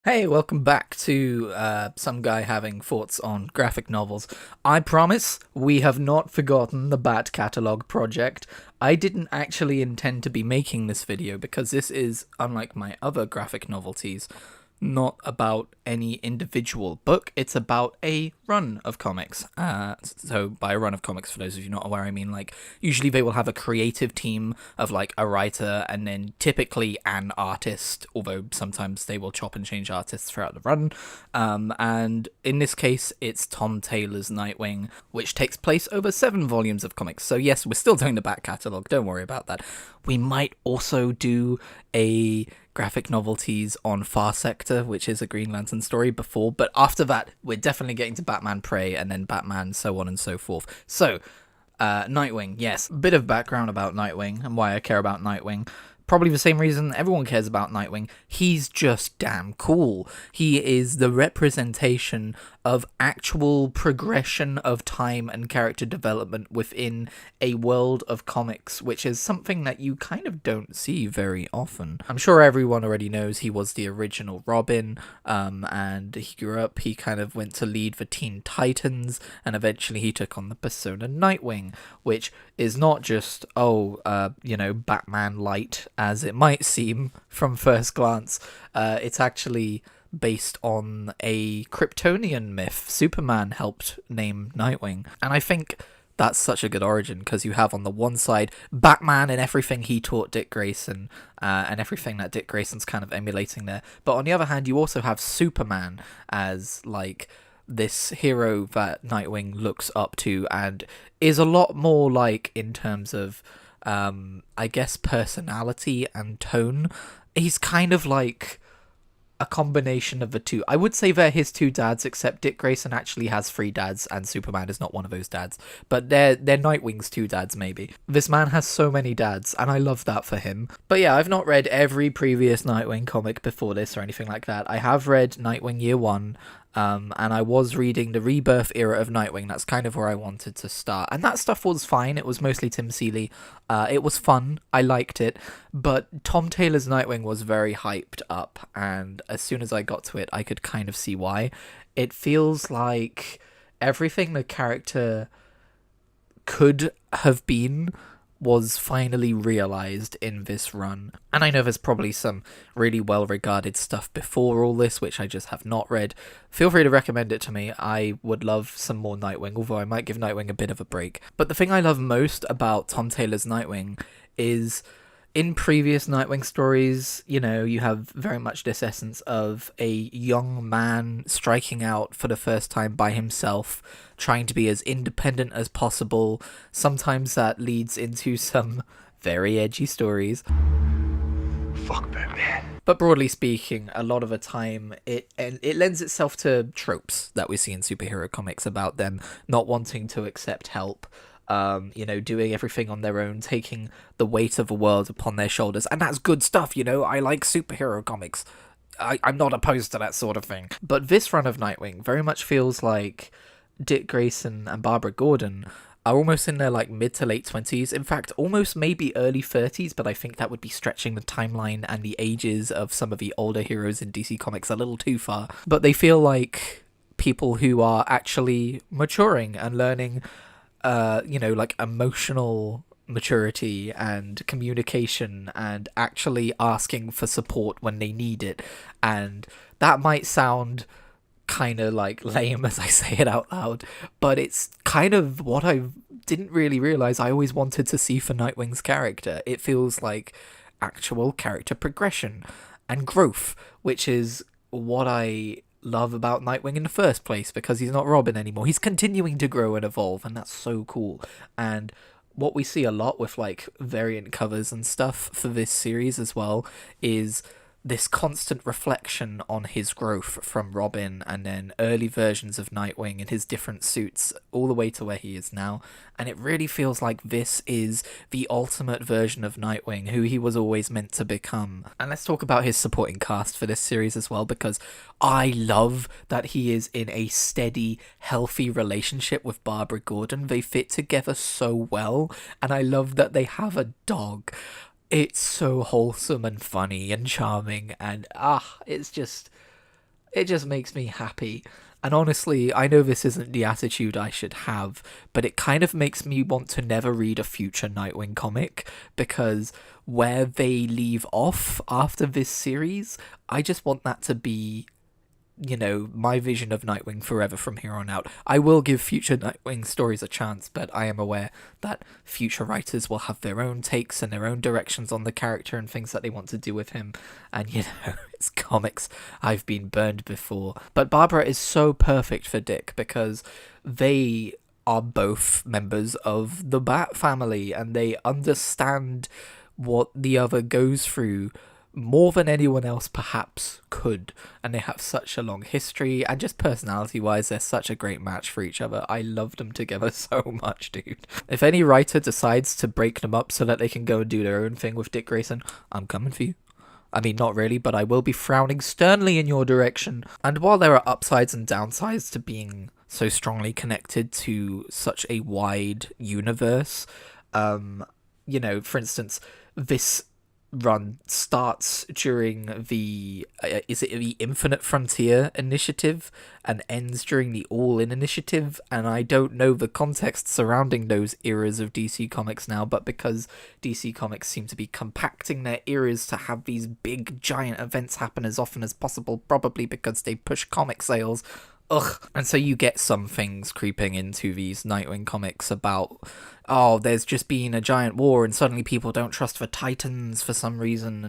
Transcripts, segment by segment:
Hey, welcome back to some guy having thoughts on graphic novels. I promise we have not forgotten the Bat Catalog project. I didn't actually intend to be making this video because this is, unlike my other graphic novelties, not about any individual book. It's about a run of comics. So by a run of comics, for those of you not aware, I mean like usually they will have a creative team of like a writer and then typically an artist, although sometimes they will chop and change artists throughout the run. And in this case, it's Tom Taylor's Nightwing, which takes place over 7 volumes of comics. So yes, we're still doing the back catalogue. Don't worry about that. We might also do a graphic novelties on Far Sector, which is a Green Lantern story before, but after that, we're definitely getting to Batman Prey and then Batman, so on and so forth. So, Nightwing, yes. A bit of background about Nightwing and why I care about Nightwing. Probably the same reason everyone cares about Nightwing. He's just damn cool. He is the representation of actual progression of time and character development within a world of comics, which is something that you kind of don't see very often. I'm sure everyone already knows he was the original Robin, and he grew up, he kind of went to lead the Teen Titans, and eventually he took on the persona Nightwing, which is not just, Batman light, as it might seem from first glance. It's actually based on a Kryptonian myth. Superman helped name Nightwing. And I think that's such a good origin because you have on the one side Batman and everything he taught Dick Grayson, and everything that Dick Grayson's kind of emulating there. But on the other hand, you also have Superman as like this hero that Nightwing looks up to and is a lot more like in terms of I guess personality and tone. He's kind of like a combination of the two. I would say they're his two dads, except Dick Grayson actually has 3 dads, and Superman is not one of those dads. But they're Nightwing's 2 dads, maybe. This man has so many dads, and I love that for him. But yeah, I've not read every previous Nightwing comic before this or anything like that. I have read Nightwing Year One, and I was reading the Rebirth era of Nightwing. That's kind of where I wanted to start. And that stuff was fine. It was mostly Tim Seeley. It was fun. I liked it. But Tom Taylor's Nightwing was very hyped up. And as soon as I got to it, I could kind of see why. It feels like everything the character could have been was finally realized in this run. And I know there's probably some really well regarded stuff before all this, which I just have not read. Feel free to recommend it to me. I would love some more Nightwing, although I might give Nightwing a bit of a break. But the thing I love most about Tom Taylor's Nightwing is in previous Nightwing stories, you have very much this essence of a young man striking out for the first time by himself, trying to be as independent as possible. Sometimes that leads into some very edgy stories. Fuck Batman. But broadly speaking, a lot of the time, it lends itself to tropes that we see in superhero comics about them not wanting to accept help, doing everything on their own, taking the weight of the world upon their shoulders. And that's good stuff, I like superhero comics. I'm not opposed to that sort of thing. But this run of Nightwing very much feels like Dick Grayson and Barbara Gordon are almost in their like mid to late 20s. In fact, almost maybe early 30s, but I think that would be stretching the timeline and the ages of some of the older heroes in DC Comics a little too far. But they feel like people who are actually maturing and learning like emotional maturity and communication and actually asking for support when they need it. And that might sound kind of like lame as I say it out loud, but it's kind of what I didn't really realize I always wanted to see for Nightwing's character. It feels like actual character progression and growth, which is what I love about Nightwing in the first place, because he's not Robin anymore. He's continuing to grow and evolve, and that's so cool. And what we see a lot with like variant covers and stuff for this series as well is this constant reflection on his growth from Robin and then early versions of Nightwing in his different suits all the way to where he is now. And it really feels like this is the ultimate version of Nightwing, who he was always meant to become. And let's talk about his supporting cast for this series as well, because I love that he is in a steady, healthy relationship with Barbara Gordon. They fit together so well, and I love that they have a dog. It's so wholesome and funny and charming, and it's just It just makes me happy. And honestly, I know this isn't the attitude I should have, but it kind of makes me want to never read a future Nightwing comic, because where they leave off after this series, I just want that to be, my vision of Nightwing forever from here on out. I will give future Nightwing stories a chance, but I am aware that future writers will have their own takes and their own directions on the character and things that they want to do with him. And, it's comics. I've been burned before. But Barbara is so perfect for Dick because they are both members of the Bat family and they understand what the other goes through more than anyone else perhaps could, and they have such a long history, and just personality wise they're such a great match for each other. I love them together so much, dude. If any writer decides to break them up so that they can go and do their own thing with Dick Grayson, I'm coming for you. I mean, not really, but I will be frowning sternly in your direction. And while there are upsides and downsides to being so strongly connected to such a wide universe, for instance, this run starts during the is it the Infinite Frontier initiative and ends during the All In initiative, and I don't know the context surrounding those eras of DC Comics now, but because DC Comics seem to be compacting their eras to have these big giant events happen as often as possible, probably because they push comic sales. And so you get some things creeping into these Nightwing comics about, there's just been a giant war and suddenly people don't trust the Titans for some reason,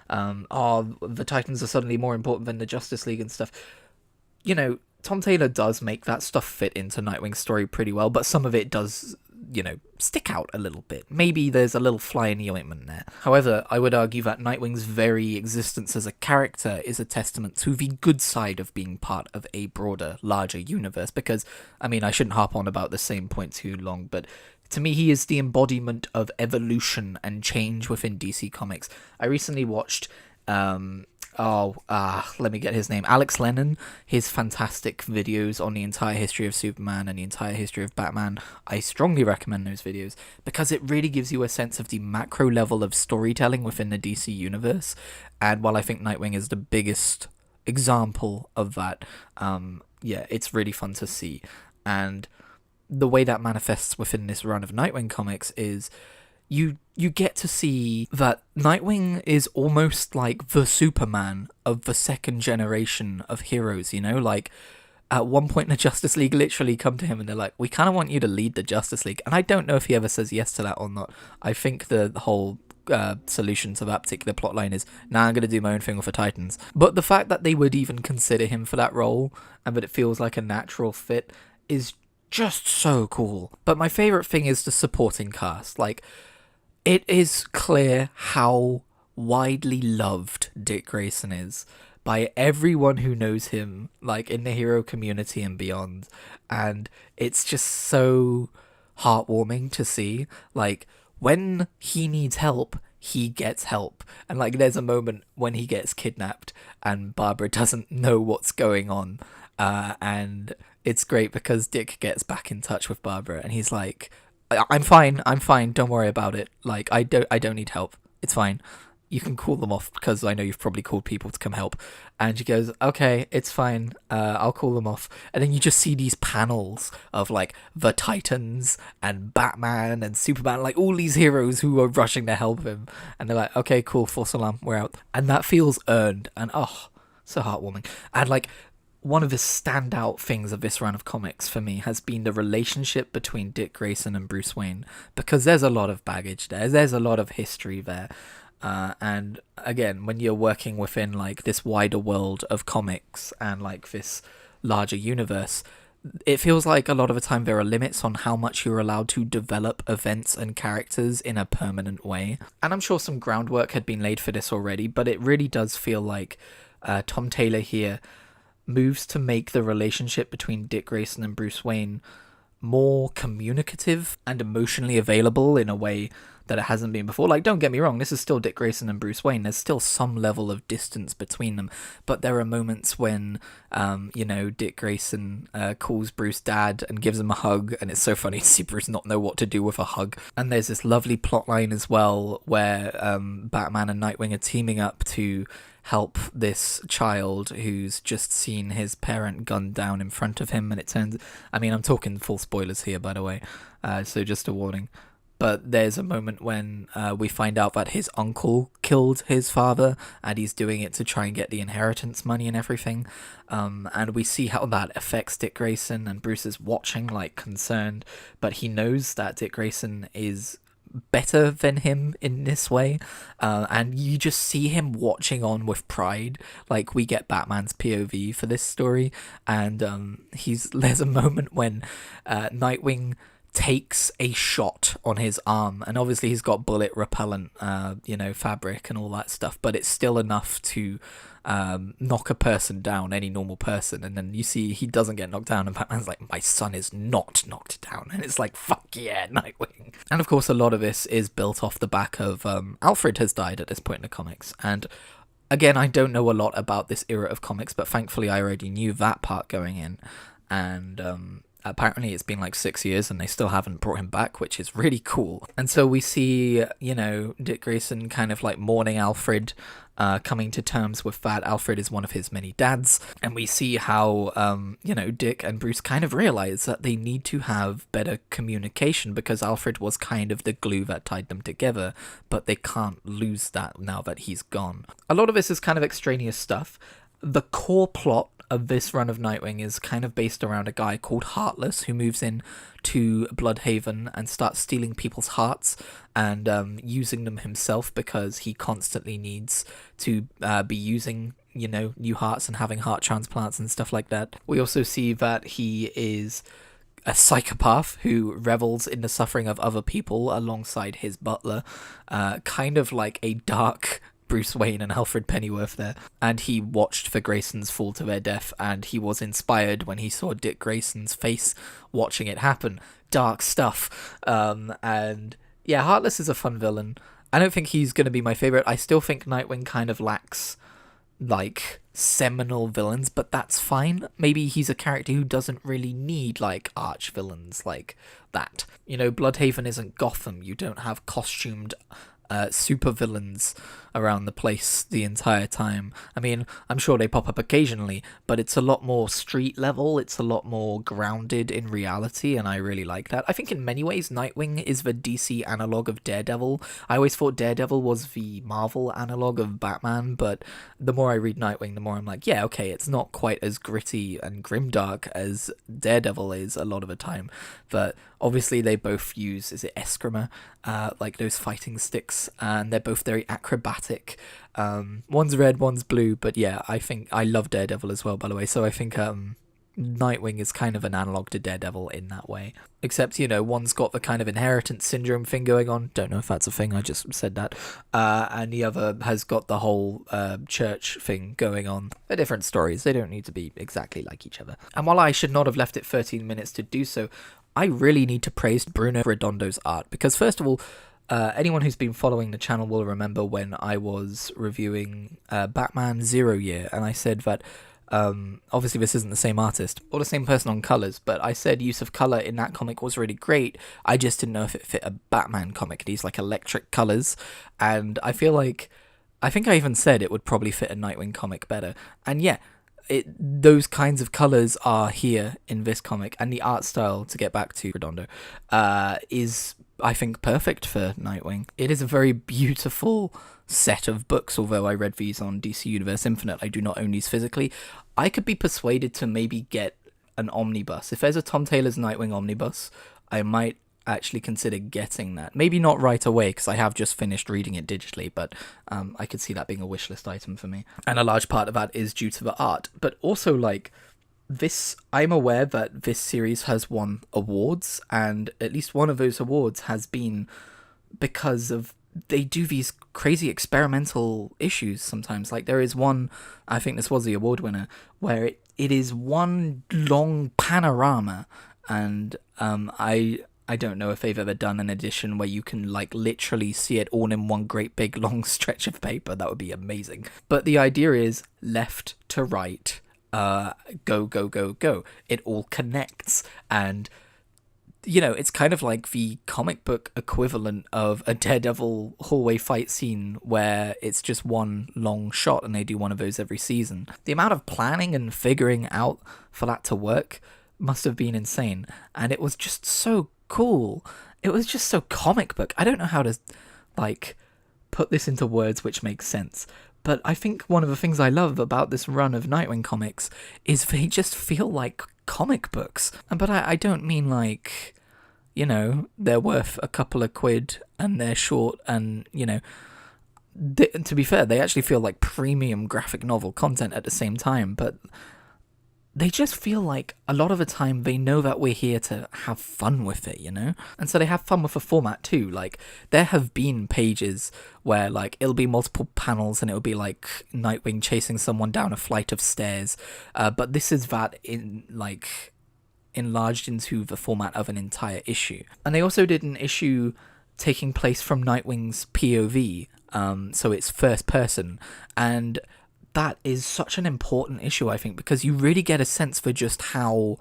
and the Titans are suddenly more important than the Justice League and stuff. Tom Taylor does make that stuff fit into Nightwing's story pretty well, but some of it does, stick out a little bit. Maybe there's a little fly in the ointment there. However, I would argue that Nightwing's very existence as a character is a testament to the good side of being part of a broader, larger universe, because, I shouldn't harp on about the same point too long, but to me, he is the embodiment of evolution and change within DC Comics. I recently watched let me get his name. Alex Lennon, his fantastic videos on the entire history of Superman and the entire history of Batman. I strongly recommend those videos because it really gives you a sense of the macro level of storytelling within the DC universe. And while I think Nightwing is the biggest example of that, it's really fun to see. And the way that manifests within this run of Nightwing comics is you get to see that Nightwing is almost like the Superman of the second generation of heroes, like at one point in the Justice League literally come to him and they're like, we kind of want you to lead the Justice League. And I don't know if he ever says yes to that or not. I think the whole solution to that particular plotline is, I'm going to do my own thing with the Titans. But the fact that they would even consider him for that role and that it feels like a natural fit is just so cool. But my favorite thing is the supporting cast. It is clear how widely loved Dick Grayson is by everyone who knows him, in the hero community and beyond. And it's just so heartwarming to see. When he needs help, he gets help. And, there's a moment when he gets kidnapped and Barbara doesn't know what's going on. And it's great because Dick gets back in touch with Barbara and he's like, I'm fine, don't worry about it. I don't need help. It's fine. You can call them off because I know you've probably called people to come help. And she goes, okay, it's fine. I'll call them off. And then you just see these panels of the Titans and Batman and Superman, all these heroes who are rushing to help him. And they're like, okay, cool, false alarm, we're out. And that feels earned and so heartwarming. And one of the standout things of this run of comics for me has been the relationship between Dick Grayson and Bruce Wayne, because there's a lot of baggage there. There's a lot of history there. And again, when you're working within this wider world of comics and this larger universe, it feels like a lot of the time there are limits on how much you're allowed to develop events and characters in a permanent way. And I'm sure some groundwork had been laid for this already, but it really does feel like Tom Taylor here moves to make the relationship between Dick Grayson and Bruce Wayne more communicative and emotionally available in a way that it hasn't been before. Don't get me wrong, this is still Dick Grayson and Bruce Wayne. There's still some level of distance between them, but there are moments when, Dick Grayson calls Bruce dad and gives him a hug, and it's so funny to see Bruce not know what to do with a hug. And there's this lovely plot line as well where Batman and Nightwing are teaming up to help this child who's just seen his parent gunned down in front of him. And it turns, I mean, I'm talking full spoilers here, by the way, so just a warning. But there's a moment when we find out that his uncle killed his father, and he's doing it to try and get the inheritance money and everything. And we see how that affects Dick Grayson, and Bruce is watching, like, concerned, but he knows that Dick Grayson is better than him in this way, and you just see him watching on with pride. Like, we get Batman's POV for this story, and there's a moment when Nightwing takes a shot on his arm, and obviously he's got bullet repellent fabric and all that stuff, but it's still enough to knock a person down, any normal person. And then you see he doesn't get knocked down, and Batman's like, my son is not knocked down, and it's like, fuck yeah, Nightwing. And of course a lot of this is built off the back of Alfred has died at this point in the comics, and again, I don't know a lot about this era of comics, but thankfully I already knew that part going in. And apparently it's been like 6 years and they still haven't brought him back, which is really cool. And so we see, Dick Grayson kind of like mourning Alfred, coming to terms with that Alfred is one of his many dads. And we see how, Dick and Bruce kind of realize that they need to have better communication, because Alfred was kind of the glue that tied them together, but they can't lose that now that he's gone. A lot of this is kind of extraneous stuff. The core plot of this run of Nightwing is kind of based around a guy called Heartless, who moves in to Bloodhaven and starts stealing people's hearts and using them himself, because he constantly needs to be using new hearts and having heart transplants and stuff like that. We also see that he is a psychopath who revels in the suffering of other people alongside his butler, kind of like a dark Bruce Wayne and Alfred Pennyworth there. And he watched the Graysons fall to their death, and he was inspired when he saw Dick Grayson's face watching it happen. Dark stuff. And yeah, Heartless is a fun villain. I don't think he's going to be my favorite. I still think Nightwing kind of lacks like seminal villains, but that's fine. Maybe he's a character who doesn't really need like arch villains like that. Bloodhaven isn't Gotham. You don't have costumed super villains around the place the entire time. I mean, I'm sure they pop up occasionally, but it's a lot more street level, it's a lot more grounded in reality, and I really like that. I think in many ways Nightwing is the DC analog of Daredevil. I always thought Daredevil was the Marvel analog of Batman, but the more I read Nightwing, the more I'm like, yeah, okay, it's not quite as gritty and grimdark as Daredevil is a lot of the time, but obviously they both use, is it eskrima, like those fighting sticks, and they're both very acrobatic. One's red, one's blue, but yeah, I think I love Daredevil as well, by the way, so I think Nightwing is kind of an analog to Daredevil in that way, except one's got the kind of inheritance syndrome thing going on, don't know if that's a thing, I just said that, and the other has got the whole church thing going on. They're different stories, they don't need to be exactly like each other. And while I should not have left it 13 minutes to do so, I really need to praise Bruno Redondo's art, because first of all, anyone who's been following the channel will remember when I was reviewing Batman Zero Year, and I said that obviously this isn't the same artist or the same person on colours, but I said use of colour in that comic was really great. I just didn't know if it fit a Batman comic. These like electric colours, and I think I even said it would probably fit a Nightwing comic better. And yeah, those kinds of colours are here in this comic, and the art style, to get back to Redondo, is, I think, perfect for Nightwing. It is a very beautiful set of books, although I read these on DC Universe Infinite. I do not own these physically. I could be persuaded to maybe get an omnibus. If there's a Tom Taylor's Nightwing omnibus, I might actually consider getting that. Maybe not right away, because I have just finished reading it digitally, but I could see that being a wishlist item for me. And a large part of that is due to the art, but also like this, I'm aware that this series has won awards, and at least one of those awards has been because of they do these crazy experimental issues sometimes. Like there is one, I think this was the award winner, where it is one long panorama, and I don't know if they've ever done an edition where you can like literally see it all in one great big long stretch of paper. That would be amazing. But the idea is left to right, go, go, go, go. It all connects, and you know, it's kind of like the comic book equivalent of a Daredevil hallway fight scene where it's just one long shot and they do one of those every season. The amount of planning and figuring out for that to work must have been insane. And it was just so cool. It was just so comic book. I don't know how to, like, put this into words which make sense. But I think one of the things I love about this run of Nightwing comics is they just feel like comic books. But I don't mean like, you know, they're worth a couple of quid and they're short and, you know, to be fair, they actually feel like premium graphic novel content at the same time. But they just feel like a lot of the time they know that we're here to have fun with it, you know? And so they have fun with the format too. Like, there have been pages where, like, it'll be multiple panels and it'll be like Nightwing chasing someone down a flight of stairs. But this is that enlarged into the format of an entire issue. And they also did an issue taking place from Nightwing's POV, so it's first person, and that is such an important issue, I think, because you really get a sense for just how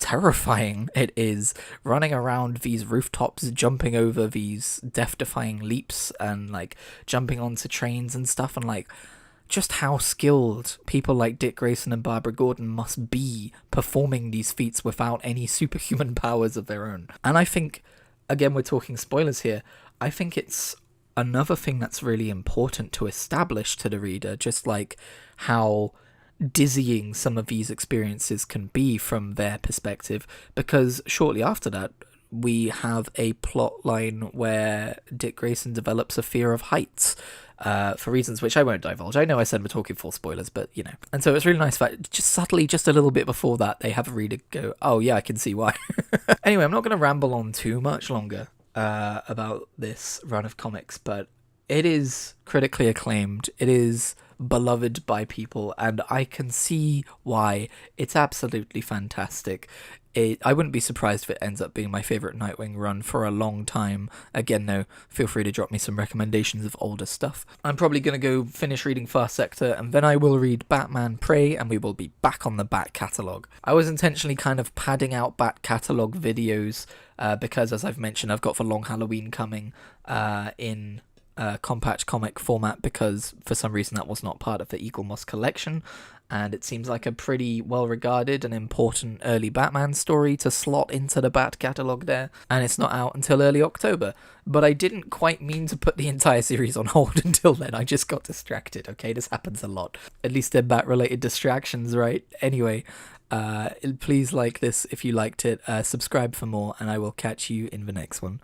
terrifying it is running around these rooftops, jumping over these death-defying leaps and like jumping onto trains and stuff, and like just how skilled people like Dick Grayson and Barbara Gordon must be performing these feats without any superhuman powers of their own. And I think, again, we're talking spoilers here, I think it's another thing that's really important to establish to the reader, just like how dizzying some of these experiences can be from their perspective, because shortly after that we have a plot line where Dick Grayson develops a fear of heights, for reasons which I won't divulge. I know I said we're talking full spoilers, but you know. And so it's really nice that just subtly, just a little bit before that, they have a reader go, oh yeah, I can see why. Anyway, I'm not going to ramble on too much longer about this run of comics, but it is critically acclaimed, it is beloved by people, and I can see why. It's absolutely fantastic. I wouldn't be surprised if it ends up being my favourite Nightwing run for a long time. Again, though, feel free to drop me some recommendations of older stuff. I'm probably going to go finish reading Fast Sector, and then I will read Batman Prey, and we will be back on the Bat catalogue. I was intentionally kind of padding out Bat catalogue videos, because, as I've mentioned, I've got the Long Halloween coming in compact comic format, because for some reason that was not part of the Eagle Moss collection, and it seems like a pretty well regarded and important early Batman story to slot into the Bat catalogue there, and it's not out until early October. But I didn't quite mean to put the entire series on hold until then. I just got distracted. Okay, this happens a lot. At least they're Bat related distractions, right? Anyway, please like this if you liked it, subscribe for more, and I will catch you in the next one.